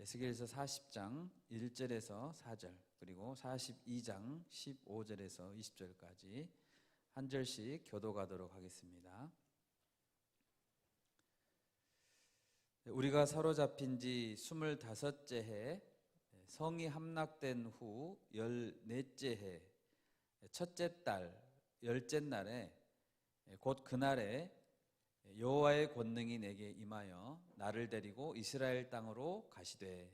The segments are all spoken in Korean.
에스겔서 40장 1절에서 4절, 그리고 42장 15절에서 20절까지 한 절씩 교독하도록 하겠습니다. 우리가 사로잡힌 지 25째 해, 성이 함락된 후 14째 해, 첫째 달 10째 날에, 곧 그날에 여호와의 권능이 내게 임하여 나를 데리고 이스라엘 땅으로 가시되,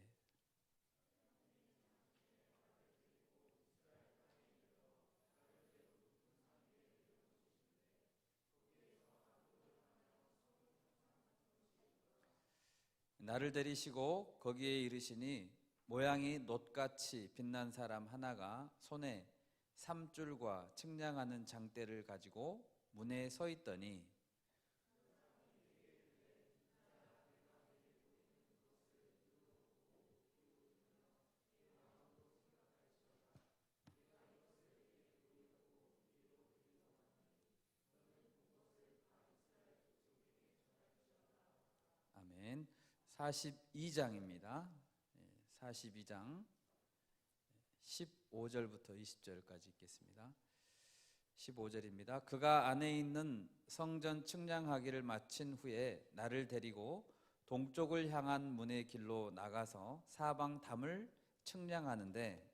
나를 데리시고 거기에 이르시니 모양이 놋같이 빛난 사람 하나가 손에 삼줄과 측량하는 장대를 가지고 문에 서 있더니, 아멘. 42장입니다. 42장 15절부터 20절까지 읽겠습니다. 15절입니다. 그가 안에 있는 성전 측량하기를 마친 후에 나를 데리고 동쪽을 향한 문의 길로 나가서 사방 담을 측량하는데,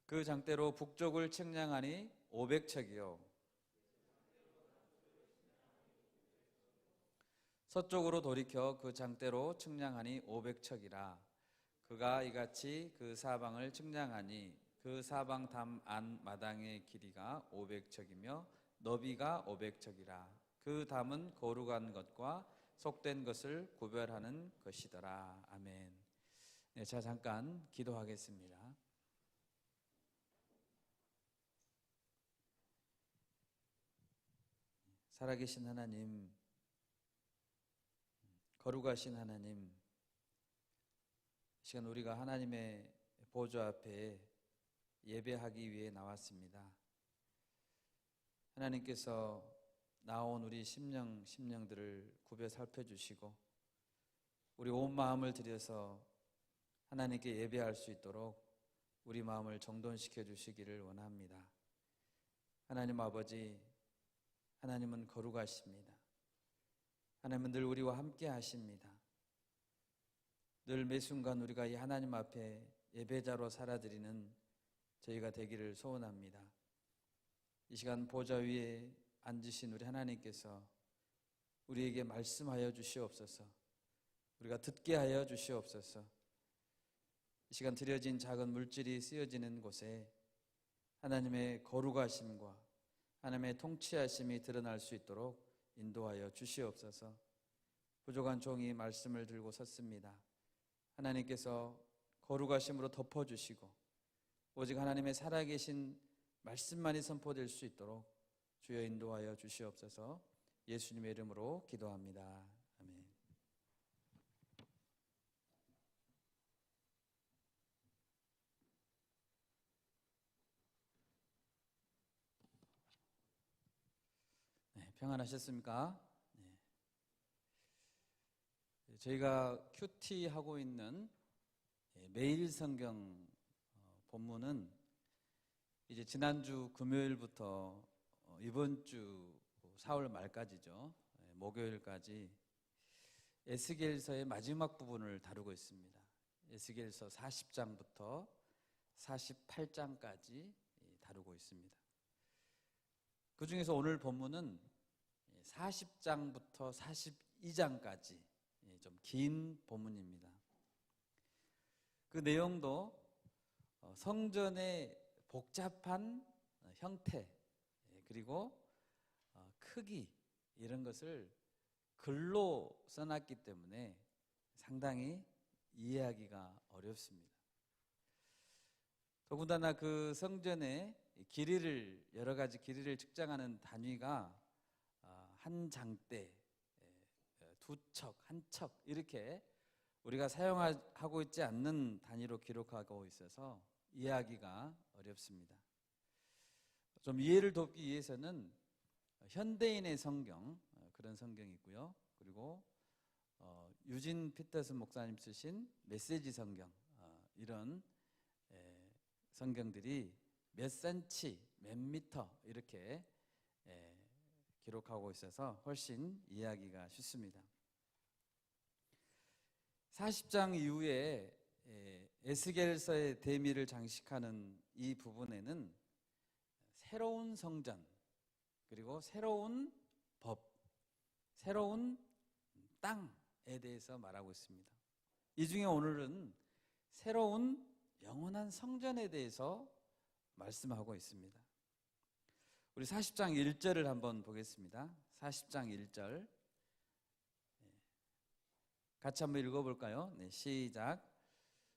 그 장대로 북쪽을 측량하니 500척이요 서쪽으로 돌이켜 그 장대로 측량하니 500척이라. 그가 이같이 그 사방을 측량하니 그 사방 담 안 마당의 길이가 500척이며 너비가 500척이라. 그 담은 거룩한 것과 속된 것을 구별하는 것이더라. 아멘. 네, 자, 잠깐 기도하겠습니다. 살아계신 하나님, 거룩하신 하나님, 이 시간 우리가 하나님의 보좌 앞에 예배하기 위해 나왔습니다. 하나님께서 나온 우리 심령들을 굽여 살펴주시고 우리 온 마음을 들여서 하나님께 예배할 수 있도록 우리 마음을 정돈시켜 주시기를 원합니다. 하나님 아버지, 하나님은 거룩하십니다. 하나님은 늘 우리와 함께 하십니다. 늘 매순간 우리가 이 하나님 앞에 예배자로 살아드리는 저희가 되기를 소원합니다. 이 시간 보좌 위에 앉으신 우리 하나님께서 우리에게 말씀하여 주시옵소서. 우리가 듣게 하여 주시옵소서. 이 시간 드려진 작은 물질이 쓰여지는 곳에 하나님의 거룩하심과 하나님의 통치하심이 드러날 수 있도록 인도하여 주시옵소서. 부족한 종이 말씀을 들고 섰습니다. 하나님께서 거룩하심으로 덮어주시고 오직 하나님의 살아계신 말씀만이 선포될 수 있도록 주여 인도하여 주시옵소서. 예수님의 이름으로 기도합니다. 아멘. 네, 평안하셨습니까? 네. 저희가 큐티 하고 있는 매일 성경 본문은 이제 지난주 금요일부터 이번 주 4월 말까지죠. 목요일까지 에스겔서의 마지막 부분을 다루고 있습니다. 에스겔서 40장부터 48장까지 다루고 있습니다. 그 중에서 오늘 본문은 40장부터 42장까지 좀 긴 본문입니다. 그 내용도 성전의 복잡한 형태 그리고 크기 이런 것을 글로 써놨기 때문에 상당히 이해하기가 어렵습니다. 더군다나 그 성전의 길이를 여러 가지 길이를 측정하는 단위가 한 장대, 두 척, 한 척 이렇게 우리가 사용하고 있지 않는 단위로 기록하고 있어서 이해하기가 어렵습니다. 좀 이해를 돕기 위해서는 현대인의 성경, 그런 성경이 있고요. 그리고 유진 피터슨 목사님 쓰신 메시지 성경, 이런 성경들이 몇 센치, 몇 미터 이렇게 기록하고 있어서 훨씬 이해하기가 쉽습니다. 40장 이후에 에스겔서의 대미를 장식하는 이 부분에는 새로운 성전, 그리고 새로운 법, 새로운 땅에 대해서 말하고 있습니다. 이 중에 오늘은 새로운 영원한 성전에 대해서 말씀하고 있습니다. 우리 40장 1절을 한번 보겠습니다. 40장 1절 같이 한번 읽어볼까요? 네, 시작.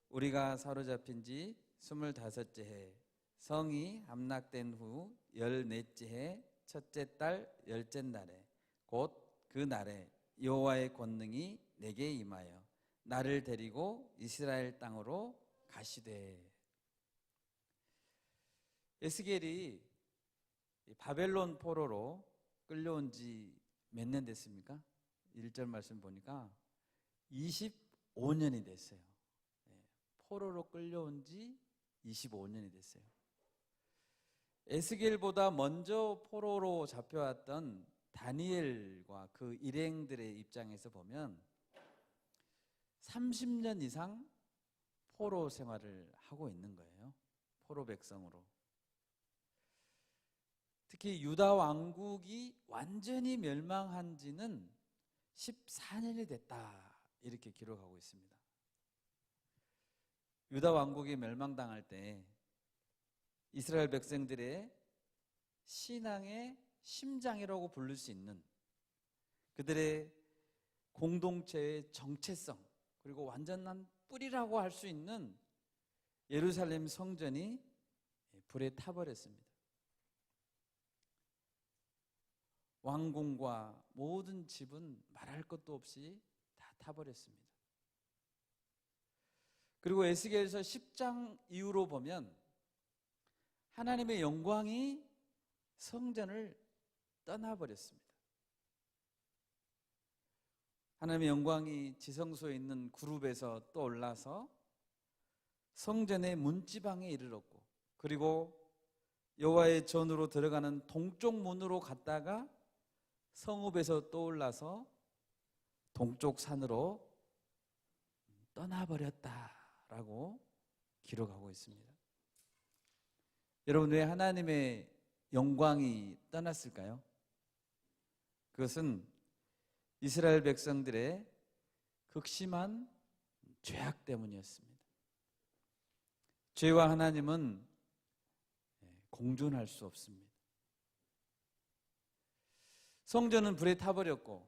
우리가 사로잡힌 지 25째 해 성이 함락된 후 14째 해 첫째 달 10째 날에 곧 그 날에 여호와의 권능이 내게 임하여 나를 데리고 이스라엘 땅으로 가시되. 에스겔이 바벨론 포로로 끌려온 지 몇 년 됐습니까? 1절 말씀 보니까 25년이 됐어요. 포로로 끌려온 지 25년이 됐어요. 에스겔보다 먼저 포로로 잡혀왔던 다니엘과 그 일행들의 입장에서 보면 30년 이상 포로 생활을 하고 있는 거예요. 포로 백성으로. 특히 유다 왕국이 완전히 멸망한 지는 14년이 됐다, 이렇게 기록하고 있습니다. 유다 왕국이 멸망당할 때 이스라엘 백성들의 신앙의 심장이라고 부를 수 있는 그들의 공동체의 정체성, 그리고 완전한 뿌리라고 할 수 있는 예루살렘 성전이 불에 타버렸습니다. 왕궁과 모든 집은 말할 것도 없이 다 타버렸습니다. 그리고 에스겔서 10장 이후로 보면 하나님의 영광이 성전을 떠나버렸습니다. 하나님의 영광이 지성소에 있는 그룹에서 떠올라서 성전의 문지방에 이르렀고, 그리고 여호와의 전으로 들어가는 동쪽 문으로 갔다가 성읍에서 떠올라서 동쪽 산으로 떠나버렸다라고 기록하고 있습니다. 여러분, 왜 하나님의 영광이 떠났을까요? 그것은 이스라엘 백성들의 극심한 죄악 때문이었습니다. 죄와 하나님은 공존할 수 없습니다. 성전은 불에 타버렸고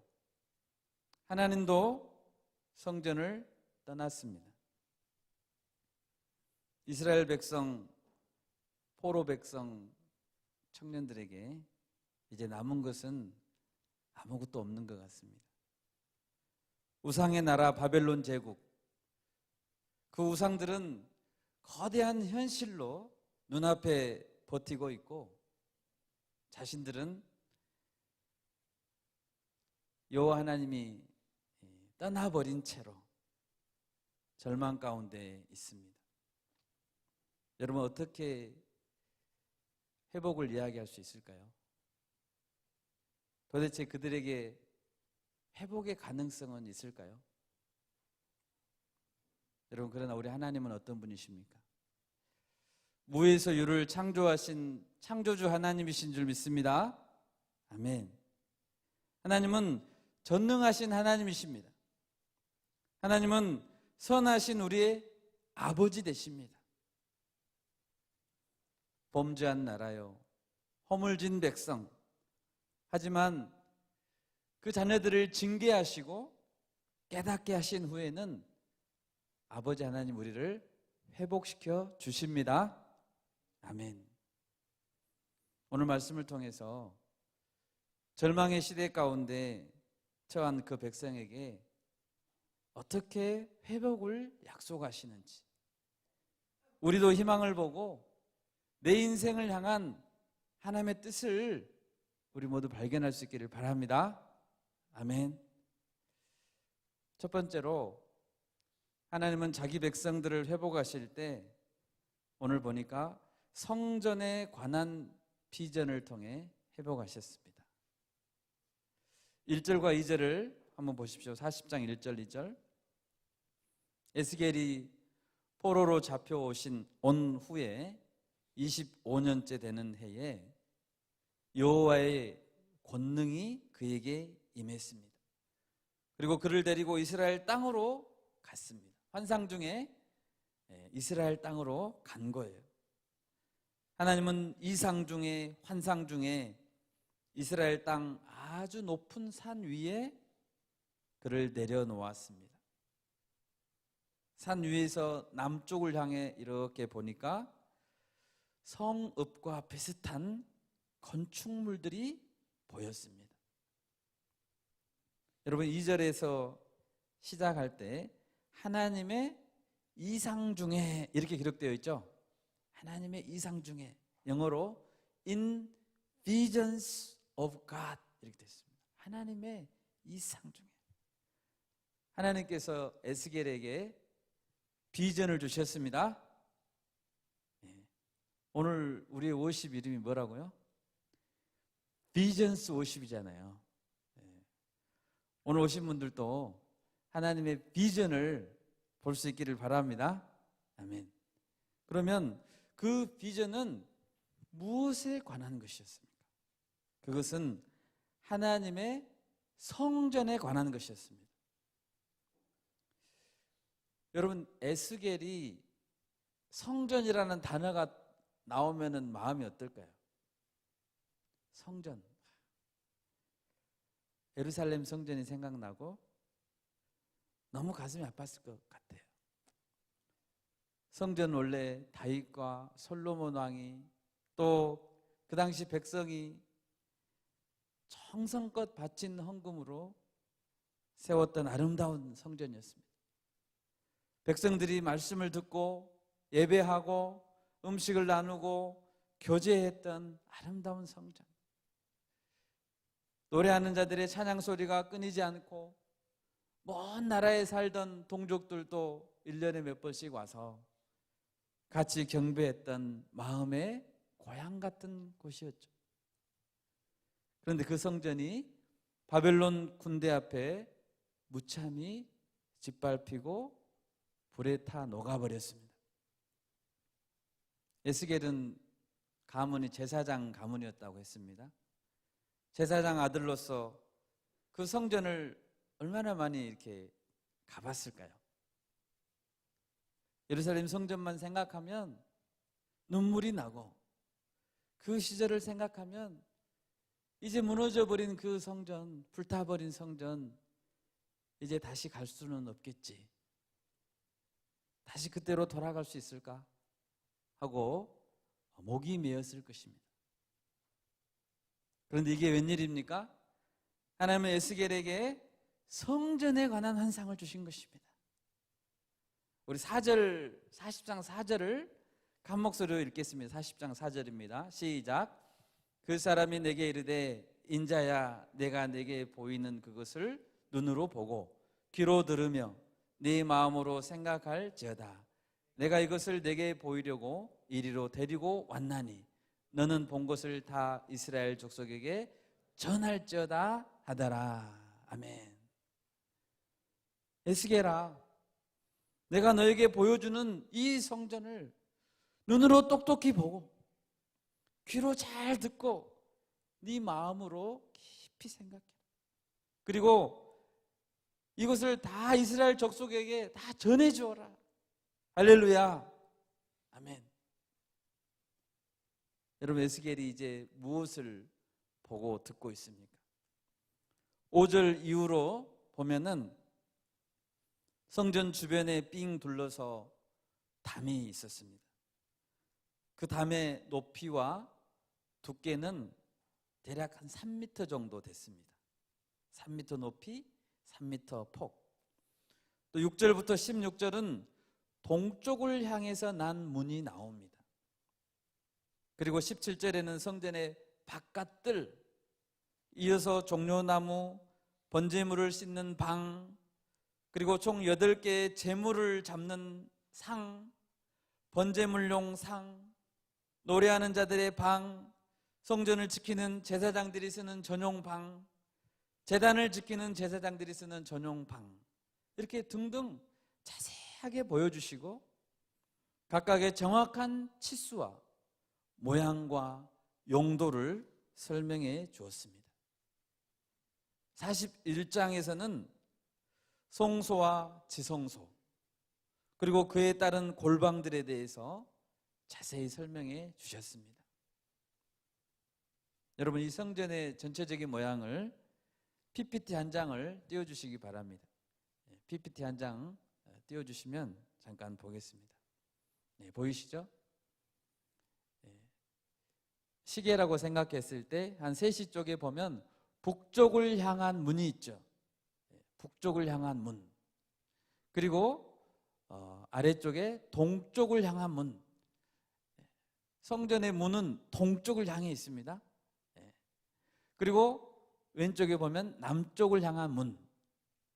하나님도 성전을 떠났습니다. 이스라엘 백성, 포로 백성 청년들에게 이제 남은 것은 아무것도 없는 것 같습니다. 우상의 나라 바벨론 제국, 그 우상들은 거대한 현실로 눈앞에 버티고 있고 자신들은 여호와 하나님이 떠나버린 채로 절망 가운데 있습니다. 여러분, 어떻게 회복을 이야기할 수 있을까요? 도대체 그들에게 회복의 가능성은 있을까요? 여러분, 그러나 우리 하나님은 어떤 분이십니까? 무에서 유를 창조하신 창조주 하나님이신 줄 믿습니다. 아멘. 하나님은 전능하신 하나님이십니다. 하나님은 선하신 우리의 아버지 되십니다. 범죄한 나라요, 허물진 백성, 하지만 그 자녀들을 징계하시고 깨닫게 하신 후에는 아버지 하나님 우리를 회복시켜 주십니다. 아멘. 오늘 말씀을 통해서 절망의 시대 가운데 처한 그 백성에게 어떻게 회복을 약속하시는지, 우리도 희망을 보고 내 인생을 향한 하나님의 뜻을 우리 모두 발견할 수 있기를 바랍니다. 아멘. 첫 번째로 하나님은 자기 백성들을 회복하실 때 오늘 보니까 성전에 관한 비전을 통해 회복하셨습니다. 1절과 2절을 한번 보십시오. 40장 1절 2절. 에스겔이 포로로 온 후에 25년째 되는 해에 여호와의 권능이 그에게 임했습니다. 그리고 그를 데리고 이스라엘 땅으로 갔습니다. 환상 중에 이스라엘 땅으로 간 거예요. 하나님은 이상 중에 환상 중에 이스라엘 땅 아주 높은 산 위에 그를 내려놓았습니다. 산 위에서 남쪽을 향해 이렇게 보니까 성읍과 비슷한 건축물들이 보였습니다. 여러분 2절에서 시작할 때 하나님의 이상 중에 이렇게 기록되어 있죠. 하나님의 이상 중에, 영어로 in visions of God 이렇게 되어 있습니다. 하나님의 이상 중에. 하나님께서 에스겔에게 비전을 주셨습니다. 오늘 우리의 워십 이름이 뭐라고요? 비전스 워십이잖아요. 오늘 오신 분들도 하나님의 비전을 볼 수 있기를 바랍니다. 아멘. 그러면 그 비전은 무엇에 관한 것이었습니까? 그것은 하나님의 성전에 관한 것이었습니다. 여러분 에스겔이 성전이라는 단어가 나오면은 마음이 어떨까요? 성전. 예루살렘 성전이 생각나고 너무 가슴이 아팠을 것 같아요. 성전 원래 다윗과 솔로몬 왕이 또 그 당시 백성이 정성껏 바친 헌금으로 세웠던 아름다운 성전이었습니다. 백성들이 말씀을 듣고 예배하고 음식을 나누고 교제했던 아름다운 성전. 노래하는 자들의 찬양 소리가 끊이지 않고 먼 나라에 살던 동족들도 1년에 몇 번씩 와서 같이 경배했던 마음의 고향 같은 곳이었죠. 그런데 그 성전이 바벨론 군대 앞에 무참히 짓밟히고 불에 타 녹아버렸습니다. 에스겔은 가문이 제사장 가문이었다고 했습니다. 제사장 아들로서 그 성전을 얼마나 많이 이렇게 가봤을까요? 예루살렘 성전만 생각하면 눈물이 나고 그 시절을 생각하면 이제 무너져버린 그 성전, 불타버린 성전 이제 다시 갈 수는 없겠지. 다시 그때로 돌아갈 수 있을까? 하고 목이 메었을 것입니다. 그런데 이게 웬일입니까? 하나님은 에스겔에게 성전에 관한 환상을 주신 것입니다. 우리 4절, 40장 4절을 한 목소리로 읽겠습니다. 40장 4절입니다. 시작. 그 사람이 내게 이르되 인자야 내가 내게 보이는 그것을 눈으로 보고 귀로 들으며 네 마음으로 생각할지어다. 내가 이것을 내게 보이려고 이리로 데리고 왔나니 너는 본 것을 다 이스라엘 족속에게 전할지어다 하더라. 아멘. 에스겔아, 내가 너에게 보여주는 이 성전을 눈으로 똑똑히 보고 귀로 잘 듣고 네 마음으로 깊이 생각해. 그리고 이것을 다 이스라엘 족속에게 다 전해주어라. 할렐루야. 아멘. 여러분 에스겔이 이제 무엇을 보고 듣고 있습니까? 5절 이후로 보면은 성전 주변에 삥 둘러서 담이 있었습니다. 그 담의 높이와 두께는 대략 한 3m 정도 됐습니다. 3m 높이, 3m 폭. 또 6절부터 16절은 동쪽을 향해서 난 문이 나옵니다. 그리고 17절에는 성전의 바깥들, 이어서 종려나무, 번제물을 씻는 방, 그리고 총 8개의 제물을 잡는 상, 번제물용 상, 노래하는 자들의 방, 성전을 지키는 제사장들이 쓰는 전용 방, 제단을 지키는 제사장들이 쓰는 전용 방, 이렇게 등등 자세하게 보여주시고 각각의 정확한 치수와 모양과 용도를 설명해 주었습니다. 41장에서는 성소와 지성소, 그리고 그에 따른 골방들에 대해서 자세히 설명해 주셨습니다. 여러분, 이 성전의 전체적인 모양을 PPT 한 장을 띄워주시기 바랍니다. PPT 한 장 띄워주시면 잠깐 보겠습니다. 네, 보이시죠? 시계라고 생각했을 때 한 3시 쪽에 보면 북쪽을 향한 문이 있죠. 북쪽을 향한 문. 그리고 아래쪽에 동쪽을 향한 문. 성전의 문은 동쪽을 향해 있습니다. 그리고 왼쪽에 보면 남쪽을 향한 문,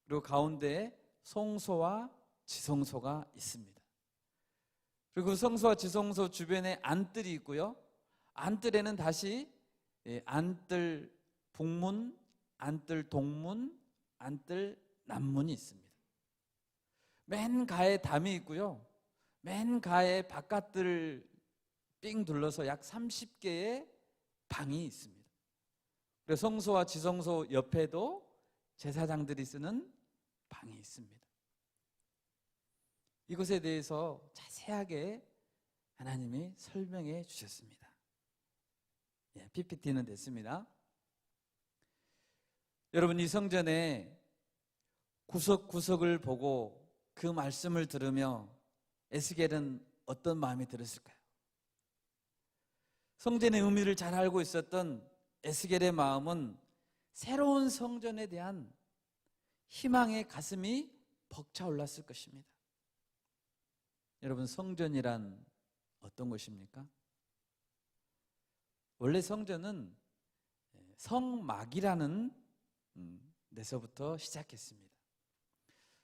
그리고 가운데에 성소와 지성소가 있습니다. 그리고 성소와 지성소 주변에 안뜰이 있고요. 안뜰에는 다시 안뜰 북문, 안뜰 동문, 안뜰 남문이 있습니다. 맨 가에 담이 있고요. 맨 가에 바깥을 삥 둘러서 약 30개의 방이 있습니다. 그래서 성소와 지성소 옆에도 제사장들이 쓰는 방이 있습니다. 이것에 대해서 자세하게 하나님이 설명해 주셨습니다. PPT는 됐습니다. 여러분, 이 성전의 구석구석을 보고 그 말씀을 들으며 에스겔은 어떤 마음이 들었을까요? 성전의 의미를 잘 알고 있었던 에스겔의 마음은 새로운 성전에 대한 희망의 가슴이 벅차올랐을 것입니다. 여러분, 성전이란 어떤 것입니까? 원래 성전은 성막이라는 데서부터 시작했습니다.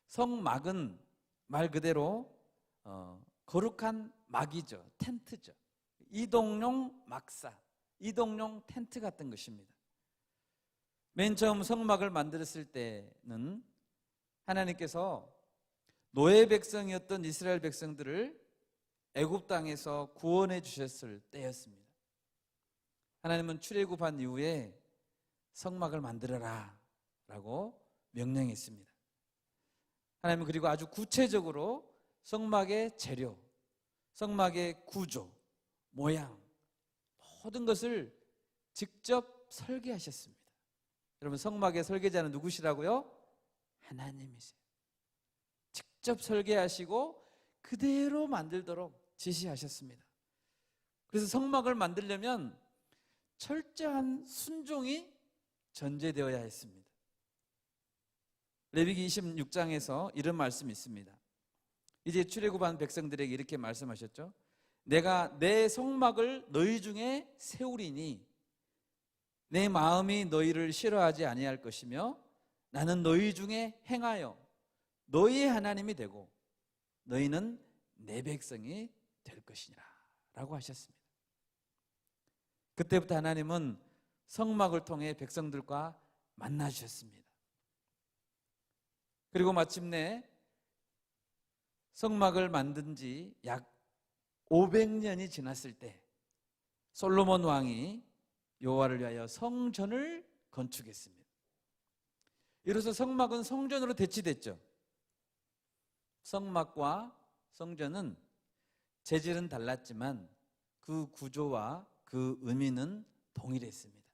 성막은 말 그대로 거룩한 막이죠. 텐트죠. 이동용 막사, 이동용 텐트 같은 것입니다. 맨 처음 성막을 만들었을 때는 하나님께서 노예 백성이었던 이스라엘 백성들을 애굽 땅에서 구원해 주셨을 때였습니다. 하나님은 출애굽한 이후에 성막을 만들어라 라고 명령했습니다. 하나님은 그리고 아주 구체적으로 성막의 재료, 성막의 구조, 모양, 모든 것을 직접 설계하셨습니다. 여러분, 성막의 설계자는 누구시라고요? 하나님이세요. 직접 설계하시고 그대로 만들도록 지시하셨습니다. 그래서 성막을 만들려면 철저한 순종이 전제되어야 했습니다. 레위기 26장에서 이런 말씀이 있습니다. 이제 출애굽한 백성들에게 이렇게 말씀하셨죠. 내가 내 성막을 너희 중에 세우리니 내 마음이 너희를 싫어하지 아니할 것이며 나는 너희 중에 행하여 너희의 하나님이 되고 너희는 내 백성이 될 것이니라 라고 하셨습니다. 그때부터 하나님은 성막을 통해 백성들과 만나 주셨습니다. 그리고 마침내 성막을 만든 지 약 500년이 지났을 때 솔로몬 왕이 여호와를 위하여 성전을 건축했습니다. 이로써 성막은 성전으로 대치됐죠. 성막과 성전은 재질은 달랐지만 그 구조와 그 의미는 동일했습니다.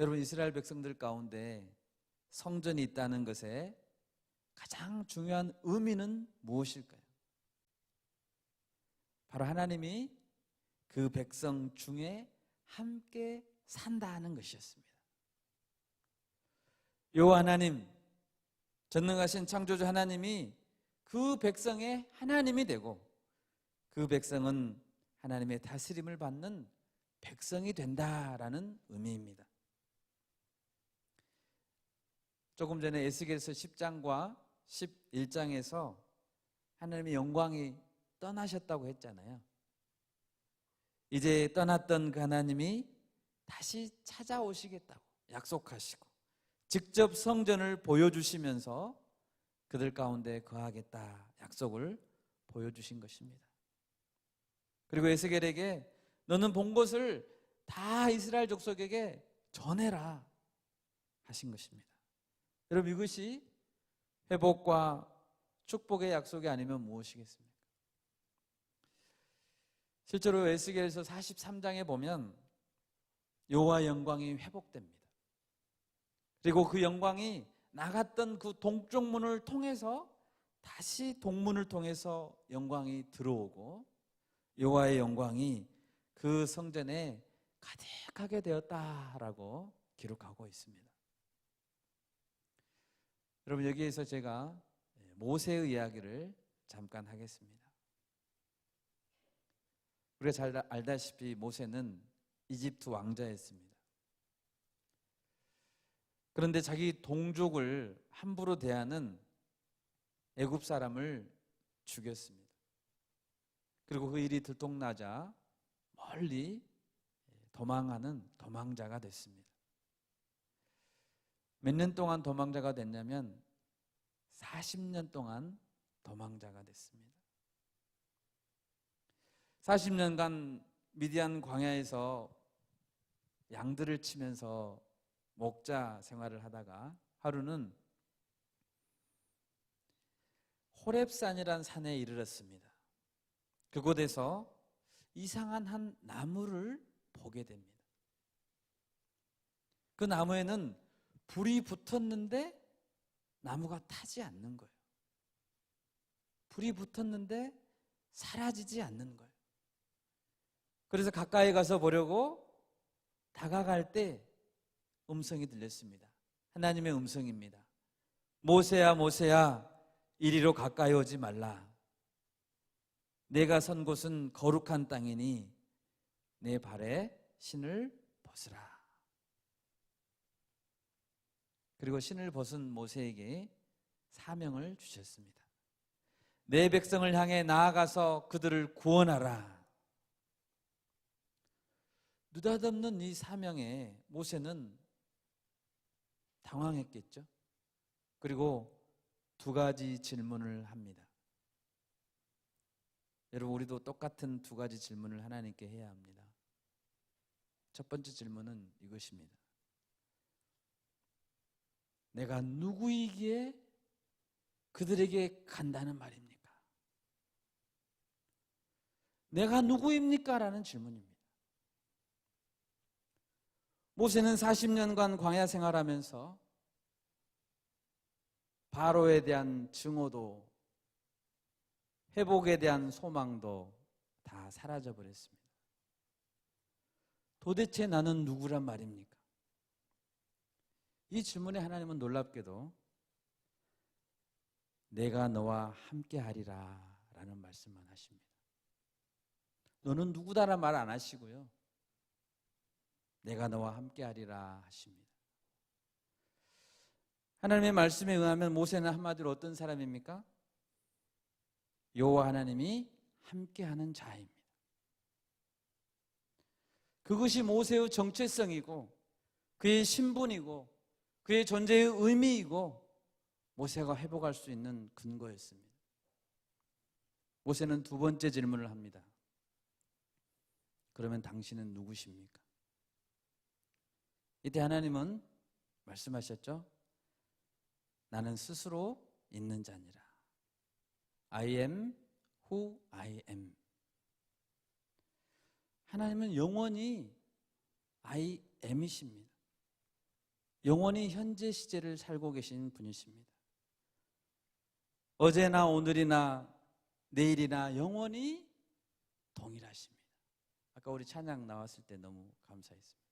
여러분, 이스라엘 백성들 가운데 성전이 있다는 것에 가장 중요한 의미는 무엇일까요? 바로 하나님이 그 백성 중에 함께 산다는 것이었습니다. 여호와 하나님, 전능하신 창조주 하나님이 그 백성의 하나님이 되고 그 백성은 하나님의 다스림을 받는 백성이 된다라는 의미입니다. 조금 전에 에스겔서 10장과 11장에서 하나님의 영광이 떠나셨다고 했잖아요. 이제 떠났던 그 하나님이 다시 찾아오시겠다고 약속하시고 직접 성전을 보여주시면서 그들 가운데 거하겠다 약속을 보여주신 것입니다. 그리고 에스겔에게 너는 본 것을 다 이스라엘 족속에게 전해라 하신 것입니다. 여러분, 이것이 회복과 축복의 약속이 아니면 무엇이겠습니까? 실제로 에스겔서 43장에 보면 여호와의 영광이 회복됩니다. 그리고 그 영광이 나갔던 그 동쪽 문을 통해서 다시 동문을 통해서 영광이 들어오고 여호와의 영광이 그 성전에 가득하게 되었다라고 기록하고 있습니다. 여러분, 여기에서 제가 모세의 이야기를 잠깐 하겠습니다. 우리가 잘 알다시피 모세는 이집트 왕자였습니다. 그런데 자기 동족을 함부로 대하는 애굽 사람을 죽였습니다. 그리고 그 일이 들통나자 멀리 도망하는 도망자가 됐습니다. 몇 년 동안 도망자가 됐냐면 40년 동안 도망자가 됐습니다. 40년간 미디안 광야에서 양들을 치면서 목자 생활을 하다가 하루는 호렙산이라는 산에 이르렀습니다. 그곳에서 이상한 한 나무를 보게 됩니다. 그 나무에는 불이 붙었는데 나무가 타지 않는 거예요. 불이 붙었는데 사라지지 않는 거예요. 그래서 가까이 가서 보려고 다가갈 때 음성이 들렸습니다. 하나님의 음성입니다. 모세야, 모세야, 이리로 가까이 오지 말라. 내가 선 곳은 거룩한 땅이니 내 발에 신을 벗으라. 그리고 신을 벗은 모세에게 사명을 주셨습니다. 내 백성을 향해 나아가서 그들을 구원하라. 느닷없는 이 사명에 모세는 당황했겠죠. 그리고 두 가지 질문을 합니다. 여러분, 우리도 똑같은 두 가지 질문을 하나님께 해야 합니다. 첫 번째 질문은 이것입니다. 내가 누구이기에 그들에게 간다는 말입니까? 내가 누구입니까? 라는 질문입니다. 모세는 40년간 광야 생활하면서 바로에 대한 증오도 회복에 대한 소망도 다 사라져 버렸습니다. 도대체 나는 누구란 말입니까? 이 질문에 하나님은 놀랍게도 내가 너와 함께하리라 라는 말씀만 하십니다. 너는 누구다란 말 안 하시고요, 내가 너와 함께하리라 하십니다. 하나님의 말씀에 의하면 모세는 한마디로 어떤 사람입니까? 여호와 하나님이 함께하는 자입니다. 그것이 모세의 정체성이고 그의 신분이고 그의 존재의 의미이고 모세가 회복할 수 있는 근거였습니다. 모세는 두 번째 질문을 합니다. 그러면 당신은 누구십니까? 이때 하나님은 말씀하셨죠. 나는 스스로 있는 자니라. I am who I am. 하나님은 영원히 I am이십니다. 영원히 현재 시제를 살고 계신 분이십니다. 어제나 오늘이나 내일이나 영원히 동일하십니다. 아까 우리 찬양 나왔을 때 너무 감사했습니다.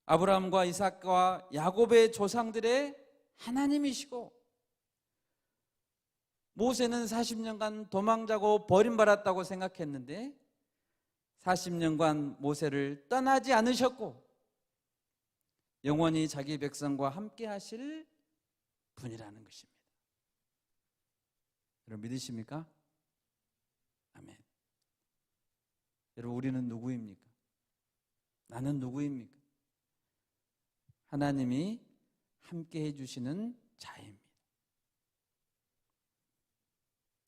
아브라함과 이삭과 야곱의 조상들의 하나님이시고 모세는 40년간 도망자고 버림받았다고 생각했는데 40년간 모세를 떠나지 않으셨고 영원히 자기 백성과 함께 하실 분이라는 것입니다. 여러분 믿으십니까? 아멘. 여러분 우리는 누구입니까? 나는 누구입니까? 하나님이 함께 해주시는 자입니다.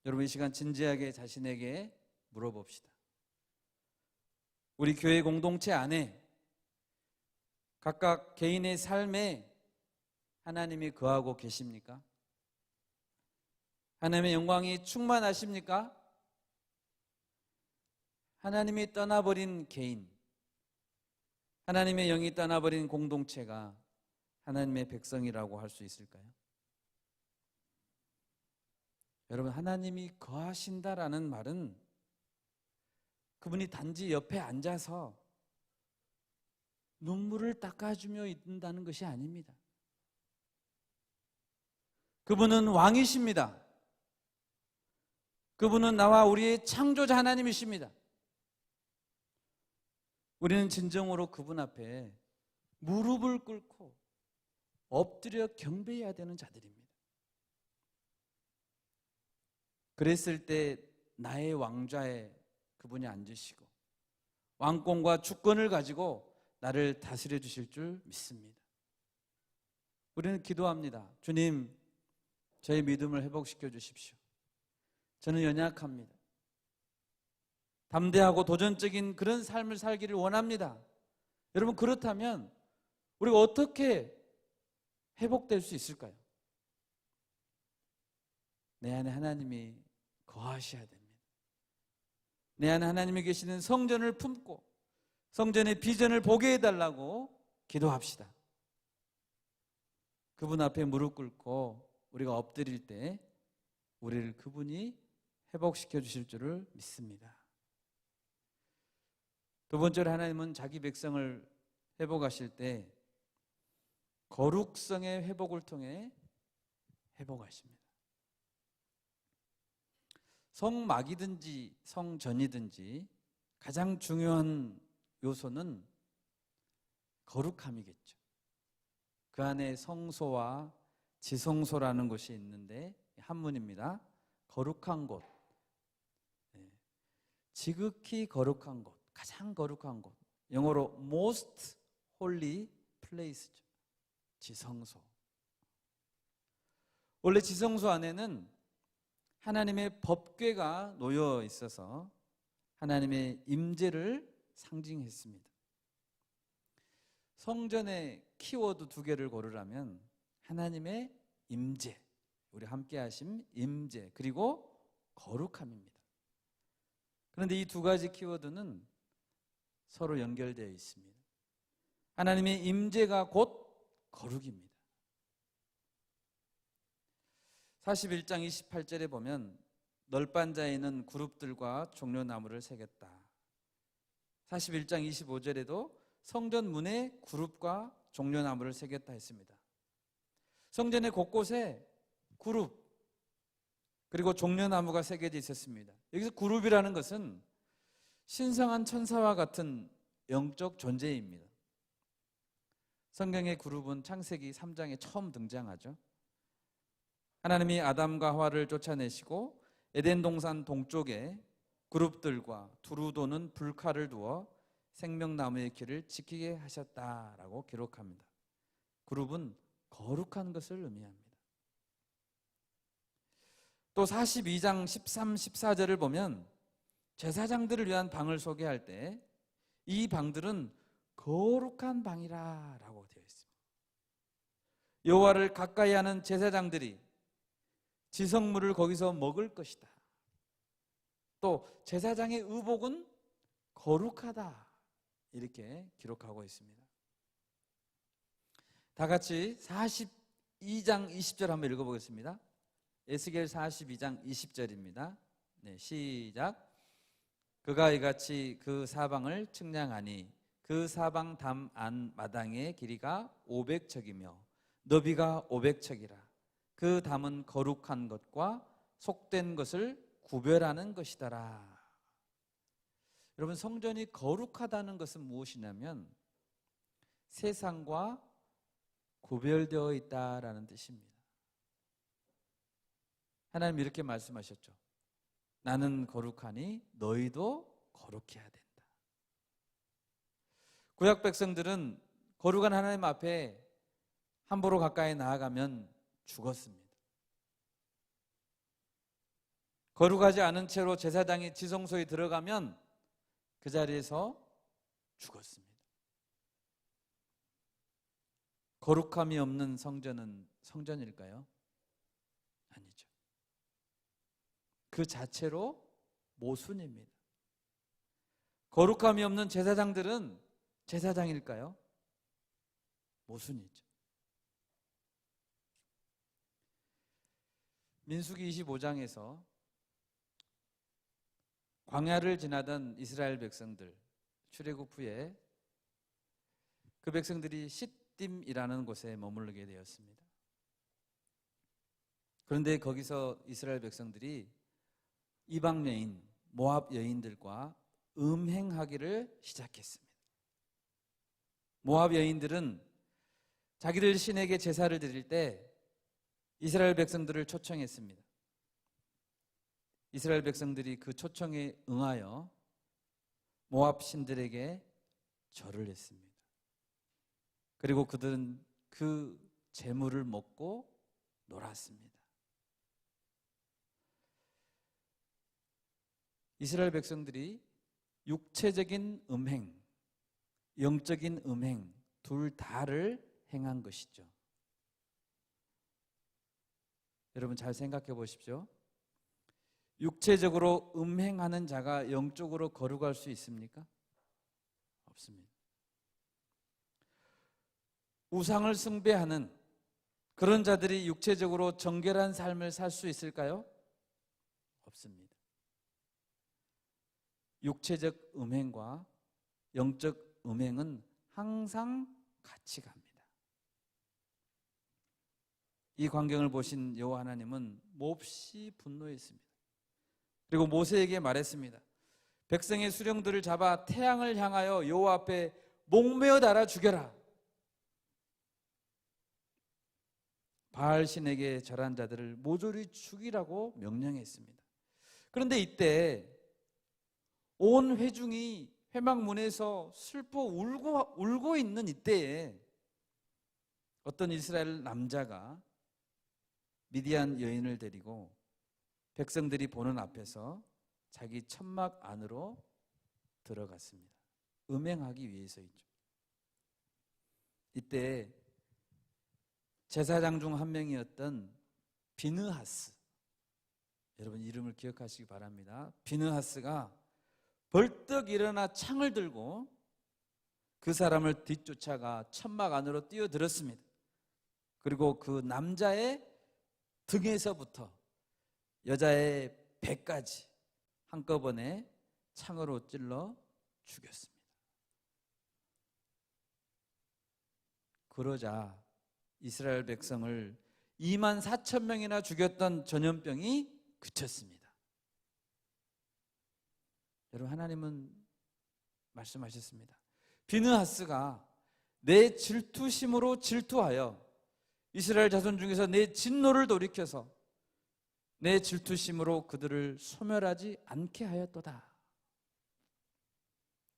여러분 이 시간 진지하게 자신에게 물어봅시다. 우리 교회 공동체 안에 각각 개인의 삶에 하나님이 거하고 계십니까? 하나님의 영광이 충만하십니까? 하나님이 떠나버린 개인, 하나님의 영이 떠나버린 공동체가 하나님의 백성이라고 할 수 있을까요? 여러분 하나님이 거하신다라는 말은 그분이 단지 옆에 앉아서 눈물을 닦아주며 있는다는 것이 아닙니다. 그분은 왕이십니다. 그분은 나와 우리의 창조자 하나님이십니다. 우리는 진정으로 그분 앞에 무릎을 꿇고 엎드려 경배해야 되는 자들입니다. 그랬을 때 나의 왕좌에 그분이 앉으시고 왕권과 주권을 가지고 나를 다스려 주실 줄 믿습니다. 우리는 기도합니다. 주님, 저의 믿음을 회복시켜 주십시오. 저는 연약합니다. 담대하고 도전적인 그런 삶을 살기를 원합니다. 여러분 그렇다면 우리가 어떻게 회복될 수 있을까요? 내 안에 하나님이 거하셔야 됩니다. 내 안에 하나님이 계시는 성전을 품고 성전의 비전을 보게 해달라고 기도합시다. 그분 앞에 무릎 꿇고 우리가 엎드릴 때 우리를 그분이 회복시켜 주실 줄을 믿습니다. 두 번째로 하나님은 자기 백성을 회복하실 때 거룩성의 회복을 통해 회복하십니다. 성막이든지 성전이든지 가장 중요한 요소는 거룩함이겠죠. 그 안에 성소와 지성소라는 것이 있는데 한문입니다. 거룩한 곳, 지극히 거룩한 곳, 가장 거룩한 곳, 영어로 most holy place죠. 지성소. 원래 지성소 안에는 하나님의 법궤가 놓여 있어서 하나님의 임재를 상징했습니다. 성전의 키워드 두 개를 고르라면 하나님의 임재, 우리 함께 하심 임재, 그리고 거룩함입니다. 그런데 이 두 가지 키워드는 서로 연결되어 있습니다. 하나님의 임재가 곧 거룩입니다. 41장 28절에 보면 널빤자에는 그룹들과 종려나무를 새겼다. 41장 25절에도 성전 문에 그룹과 종려나무를 새겼다 했습니다. 성전의 곳곳에 그룹 그리고 종려나무가 새겨져 있었습니다. 여기서 그룹이라는 것은 신성한 천사와 같은 영적 존재입니다. 성경의 그룹은 창세기 3장에 처음 등장하죠. 하나님이 아담과 하와를 쫓아내시고 에덴 동산 동쪽에 그룹들과 두루 도는 불칼을 두어 생명나무의 길을 지키게 하셨다라고 기록합니다. 그룹은 거룩한 것을 의미합니다. 또 42장 13, 14절을 보면 제사장들을 위한 방을 소개할 때 이 방들은 거룩한 방이라고 되어 있습니다. 여호와를 가까이 하는 제사장들이 지성물을 거기서 먹을 것이다. 또 제사장의 의복은 거룩하다. 이렇게 기록하고 있습니다. 다 같이 42장 20절 한번 읽어보겠습니다. 에스겔 42장 20절입니다. 네, 시작. 그가 이같이 그 사방을 측량하니 그 사방 담 안 마당의 길이가 500척이며 너비가 500척이라. 그 담은 거룩한 것과 속된 것을 구별하는 것이더라. 여러분, 성전이 거룩하다는 것은 무엇이냐면 세상과 구별되어 있다라는 뜻입니다. 하나님 이렇게 말씀하셨죠. 나는 거룩하니 너희도 거룩해야 된다. 구약 백성들은 거룩한 하나님 앞에 함부로 가까이 나아가면 죽었습니다. 거룩하지 않은 채로 제사장이 지성소에 들어가면 그 자리에서 죽었습니다. 거룩함이 없는 성전은 성전일까요? 아니죠. 그 자체로 모순입니다. 거룩함이 없는 제사장들은 제사장일까요? 모순이죠. 민수기 25장에서 광야를 지나던 이스라엘 백성들, 출애굽 후에 그 백성들이 시딤이라는 곳에 머무르게 되었습니다. 그런데 거기서 이스라엘 백성들이 이방 여인, 모압 여인들과 음행하기를 시작했습니다. 모압 여인들은 자기들 신에게 제사를 드릴 때 이스라엘 백성들을 초청했습니다. 이스라엘 백성들이 그 초청에 응하여 모압 신들에게 절을 했습니다. 그리고 그들은 그 재물을 먹고 놀았습니다. 이스라엘 백성들이 육체적인 음행, 영적인 음행 둘 다를 행한 것이죠. 여러분 잘 생각해 보십시오. 육체적으로 음행하는 자가 영적으로 거룩할 수 있습니까? 없습니다. 우상을 숭배하는 그런 자들이 육체적으로 정결한 삶을 살 수 있을까요? 없습니다. 육체적 음행과 영적 음행은 항상 같이 갑니다. 이 광경을 보신 여호와 하나님은 몹시 분노했습니다. 그리고 모세에게 말했습니다. 백성의 수령들을 잡아 태양을 향하여 여호와 앞에 목매어 달아 죽여라. 바알 신에게 절한 자들을 모조리 죽이라고 명령했습니다. 그런데 이때 온 회중이 회막문에서 슬퍼 울고 있는 이때에 어떤 이스라엘 남자가 미디안 여인을 데리고 백성들이 보는 앞에서 자기 천막 안으로 들어갔습니다. 음행하기 위해서이죠. 이때 제사장 중 한 명이었던 비느하스, 여러분 이름을 기억하시기 바랍니다. 비느하스가 벌떡 일어나 창을 들고 그 사람을 뒤쫓아가 천막 안으로 뛰어들었습니다. 그리고 그 남자의 등에서부터 여자의 배까지 한꺼번에 창으로 찔러 죽였습니다. 그러자 이스라엘 백성을 2만 4천 명이나 죽였던 전염병이 그쳤습니다. 여러분 하나님은 말씀하셨습니다. 비느하스가 내 질투심으로 질투하여 이스라엘 자손 중에서 내 진노를 돌이켜서 내 질투심으로 그들을 소멸하지 않게 하였도다.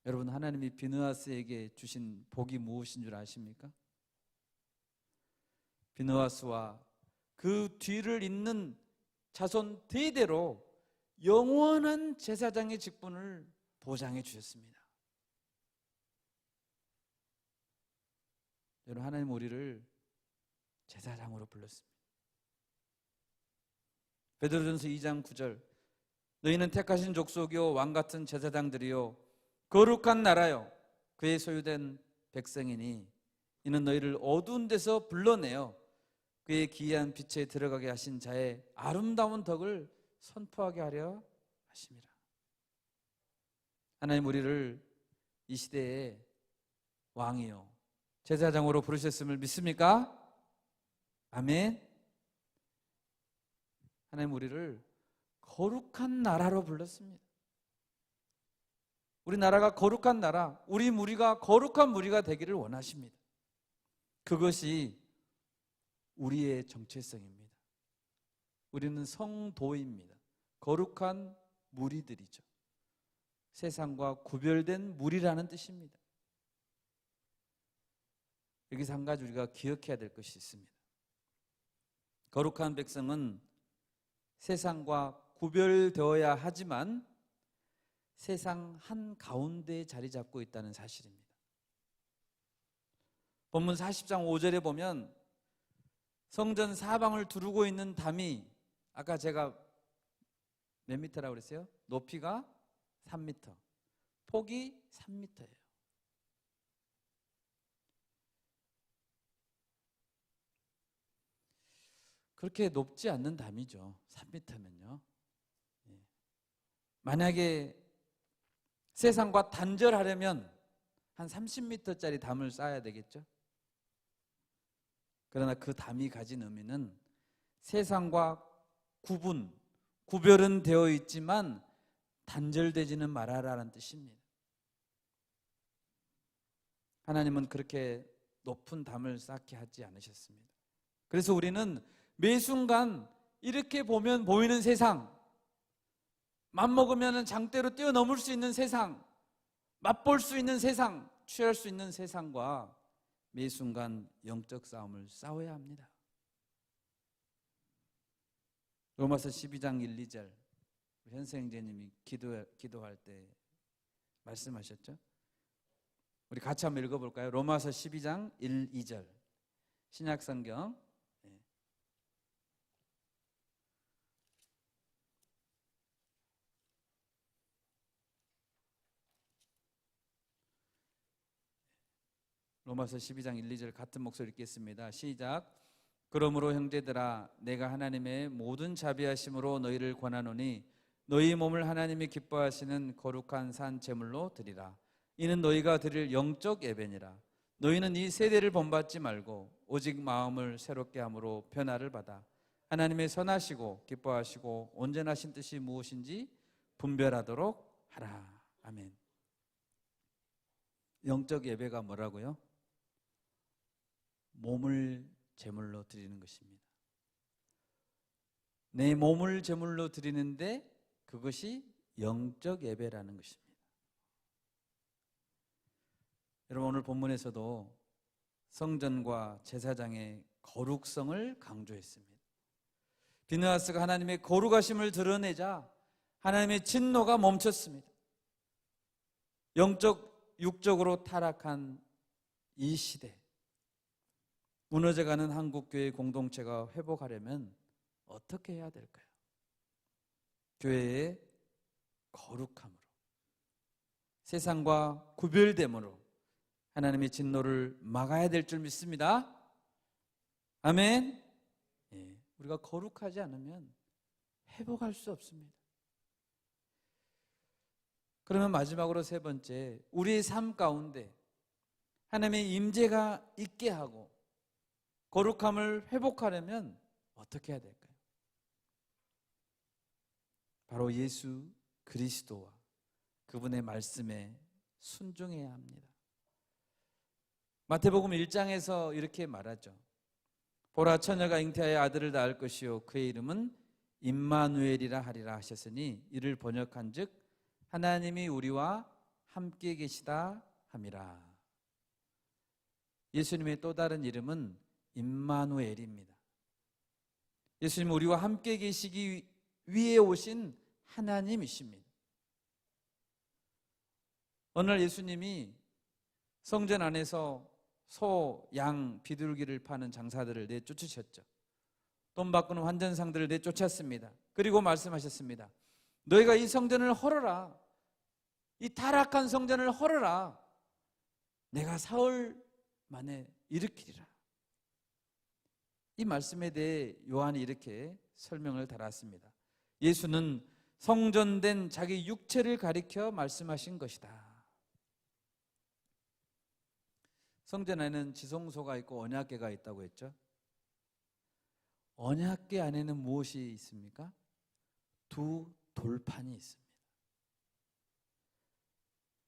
여러분 하나님이 비느하스에게 주신 복이 무엇인 줄 아십니까? 비느하스와 그 뒤를 잇는 자손 대대로 영원한 제사장의 직분을 보장해 주셨습니다. 여러분 하나님 우리를 제사장으로 불렀습니다. 베드로전서 2장 9절 너희는 택하신 족속이요 왕같은 제사장들이요 거룩한 나라요 그의 소유된 백성이니 이는 너희를 어두운 데서 불러내어 그의 기이한 빛에 들어가게 하신 자의 아름다운 덕을 선포하게 하려 하심이라. 하나님 우리를 이 시대에 왕이요 제사장으로 부르셨음을 믿습니까? 아멘. 하나님 우리를 거룩한 나라로 불렀습니다. 우리나라가 거룩한 나라, 우리 무리가 거룩한 무리가 되기를 원하십니다. 그것이 우리의 정체성입니다. 우리는 성도입니다. 거룩한 무리들이죠. 세상과 구별된 무리라는 뜻입니다. 여기서 한 가지 우리가 기억해야 될 것이 있습니다. 거룩한 백성은 세상과 구별되어야 하지만 세상 한가운데에 자리 잡고 있다는 사실입니다. 본문 40장 5절에 보면 성전 사방을 두르고 있는 담이, 아까 제가 몇 미터라고 그랬어요? 높이가 3미터, 폭이 3미터예요. 그렇게 높지 않는 담이죠. 3미터면요. 만약에 세상과 단절하려면 한 30미터짜리 담을 쌓아야 되겠죠. 그러나 그 담이 가진 의미는 세상과 구별은 되어 있지만 단절되지는 말아라라는 뜻입니다. 하나님은 그렇게 높은 담을 쌓게 하지 않으셨습니다. 그래서 우리는 매 순간 이렇게 보면 보이는 세상, 맘먹으면 장대로 뛰어넘을 수 있는 세상, 맛볼 수 있는 세상, 취할 수 있는 세상과 매 순간 영적 싸움을 싸워야 합니다. 로마서 12장 1, 2절 현생제님이 기도할 때 말씀하셨죠? 우리 같이 한번 읽어볼까요? 로마서 12장 1, 2절 신약성경. 로마서 12장 1, 2절 같은 목소리 읽겠습니다. 시작. 그러므로 형제들아, 내가 하나님의 모든 자비하심으로 너희를 권하노니 너희 몸을 하나님이 기뻐하시는 거룩한 산 제물로 드리라. 이는 너희가 드릴 영적 예배니라. 너희는 이 세대를 본받지 말고 오직 마음을 새롭게 함으로 변화를 받아 하나님의 선하시고 기뻐하시고 온전하신 뜻이 무엇인지 분별하도록 하라. 아멘. 영적 예배가 뭐라고요? 몸을 제물로 드리는 것입니다. 내 몸을 제물로 드리는데 그것이 영적 예배라는 것입니다. 여러분, 오늘 본문에서도 성전과 제사장의 거룩성을 강조했습니다. 비느하스가 하나님의 거룩하심을 드러내자 하나님의 진노가 멈췄습니다. 육적으로 타락한 이 시대, 무너져가는 한국교회 공동체가 회복하려면 어떻게 해야 될까요? 교회의 거룩함으로, 세상과 구별됨으로 하나님의 진노를 막아야 될 줄 믿습니다. 아멘. 우리가 거룩하지 않으면 회복할 수 없습니다. 그러면 마지막으로 세 번째, 우리의 삶 가운데 하나님의 임재가 있게 하고 거룩함을 회복하려면 어떻게 해야 될까요? 바로 예수 그리스도와 그분의 말씀에 순종해야 합니다. 마태복음 1장에서 이렇게 말하죠. 보라, 처녀가 잉태하여 아들을 낳을 것이요 그의 이름은 임마누엘이라 하리라 하셨으니 이를 번역한즉 하나님이 우리와 함께 계시다 함이라. 예수님의 또 다른 이름은 임마누엘입니다. 예수님은 우리와 함께 계시기 위해 오신 하나님이십니다. 어느 날 예수님이 성전 안에서 소, 양, 비둘기를 파는 장사들을 내쫓으셨죠. 돈 바꾸는 환전상들을 내쫓았습니다. 그리고 말씀하셨습니다. 너희가 이 성전을 헐어라. 이 타락한 성전을 헐어라. 내가 사흘 만에 일으키리라. 이 말씀에 대해 요한이 이렇게 설명을 달았습니다. 예수는 성전된 자기 육체를 가리켜 말씀하신 것이다. 성전 안에는 지성소가 있고 언약궤가 있다고 했죠. 언약궤 안에는 무엇이 있습니까? 두 돌판이 있습니다.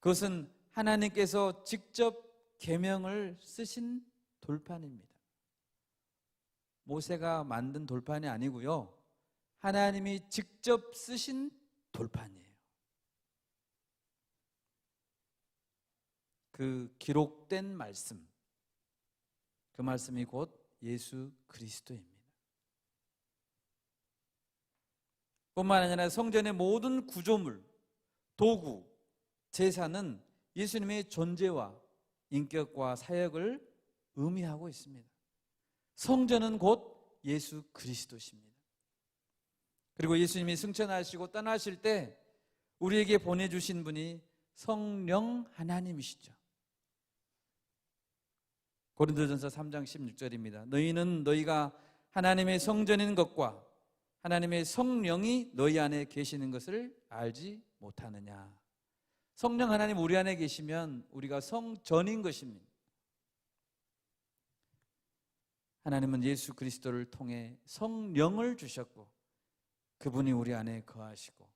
그것은 하나님께서 직접 계명을 쓰신 돌판입니다. 모세가 만든 돌판이 아니고요, 하나님이 직접 쓰신 돌판이에요. 그 기록된 말씀, 그 말씀이 곧 예수 그리스도입니다. 뿐만 아니라 성전의 모든 구조물, 도구, 제사는 예수님의 존재와 인격과 사역을 의미하고 있습니다. 성전은 곧 예수 그리스도십니다. 그리고 예수님이 승천하시고 떠나실 때 우리에게 보내주신 분이 성령 하나님이시죠. 고린도전서 3장 16절입니다. 너희는 너희가 하나님의 성전인 것과 하나님의 성령이 너희 안에 계시는 것을 알지 못하느냐. 성령 하나님 우리 안에 계시면 우리가 성전인 것입니다. 하나님은 예수 그리스도를 통해 성령을 주셨고 그분이 우리 안에 거하시고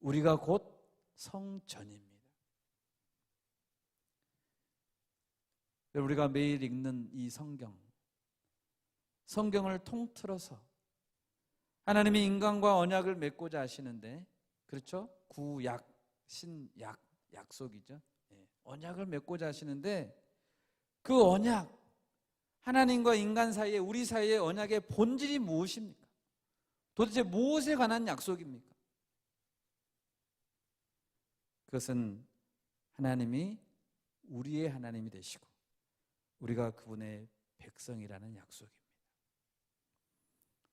우리가 곧 성전입니다. 우리가 매일 읽는 이 성경을 통틀어서 하나님이 인간과 언약을 맺고자 하시는데, 그렇죠? 구약, 신약, 약속이죠. 언약을 맺고자 하시는데 그 언약, 하나님과 인간 사이에, 우리 사이의 언약의 본질이 무엇입니까? 도대체 무엇에 관한 약속입니까? 그것은 하나님이 우리의 하나님이 되시고 우리가 그분의 백성이라는 약속입니다.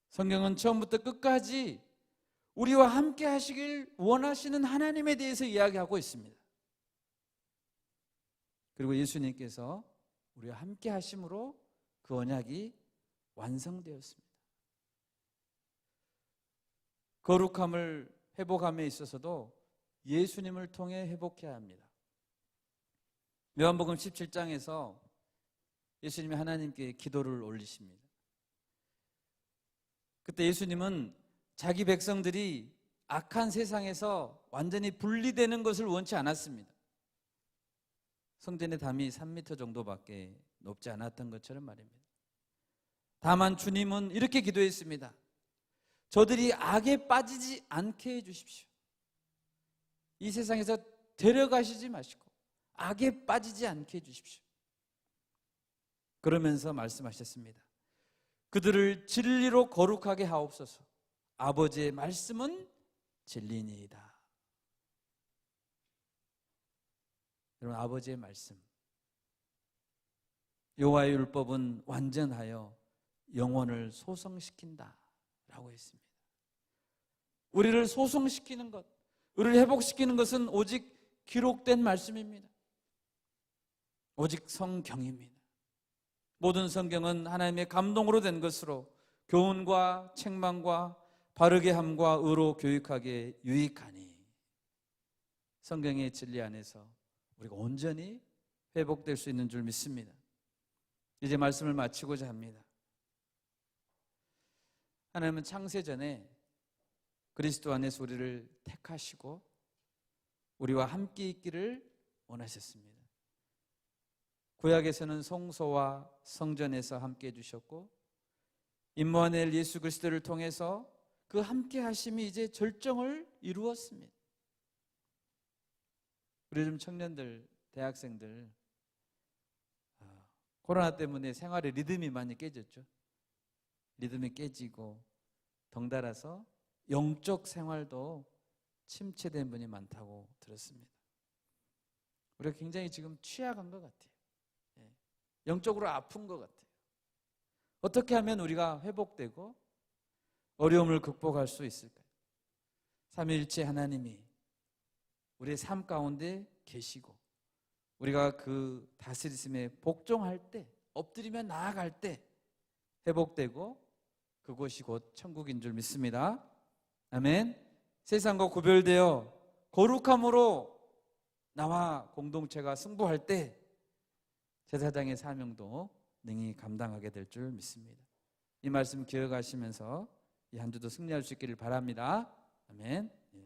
성경은 처음부터 끝까지 우리와 함께 하시길 원하시는 하나님에 대해서 이야기하고 있습니다. 그리고 예수님께서 우리와 함께 하심으로 그 언약이 완성되었습니다. 거룩함을 회복함에 있어서도 예수님을 통해 회복해야 합니다. 요한복음 17장에서 예수님이 하나님께 기도를 올리십니다. 그때 예수님은 자기 백성들이 악한 세상에서 완전히 분리되는 것을 원치 않았습니다. 성전의 담이 3m 정도밖에 높지 않았던 것처럼 말입니다. 다만 주님은 이렇게 기도했습니다. 저들이 악에 빠지지 않게 해주십시오. 이 세상에서 데려가시지 마시고 악에 빠지지 않게 해주십시오. 그러면서 말씀하셨습니다. 그들을 진리로 거룩하게 하옵소서. 아버지의 말씀은 진리니이다. 여러분, 아버지의 말씀, 여호와의 율법은 완전하여 영혼을 소성시킨다 라고 했습니다. 우리를 소성시키는 것, 우리를 회복시키는 것은 오직 기록된 말씀입니다. 오직 성경입니다. 모든 성경은 하나님의 감동으로 된 것으로 교훈과 책망과 바르게 함과 의로 교육하기에 유익하니 성경의 진리 안에서 우리가 온전히 회복될 수 있는 줄 믿습니다. 이제 말씀을 마치고자 합니다. 하나님은 창세 전에 그리스도 안에서 우리를 택하시고 우리와 함께 있기를 원하셨습니다. 구약에서는 성소와 성전에서 함께 해주셨고 임마누엘 예수 그리스도를 통해서 그 함께 하심이 이제 절정을 이루었습니다. 우리 요즘 청년들, 대학생들 코로나 때문에 생활의 리듬이 많이 깨졌죠. 리듬이 깨지고 덩달아서 영적 생활도 침체된 분이 많다고 들었습니다. 우리가 굉장히 지금 취약한 것 같아요. 영적으로 아픈 것 같아요. 어떻게 하면 우리가 회복되고 어려움을 극복할 수 있을까요? 삼위일체 하나님이 우리의 삶 가운데 계시고 우리가 그 다스리심에 복종할 때, 엎드리며 나아갈 때 회복되고 그곳이 곧 천국인 줄 믿습니다. 아멘. 세상과 구별되어 거룩함으로 나와 공동체가 승부할 때 제사장의 사명도 능히 감당하게 될 줄 믿습니다. 이 말씀 기억하시면서 이 한 주도 승리할 수 있기를 바랍니다. 아멘.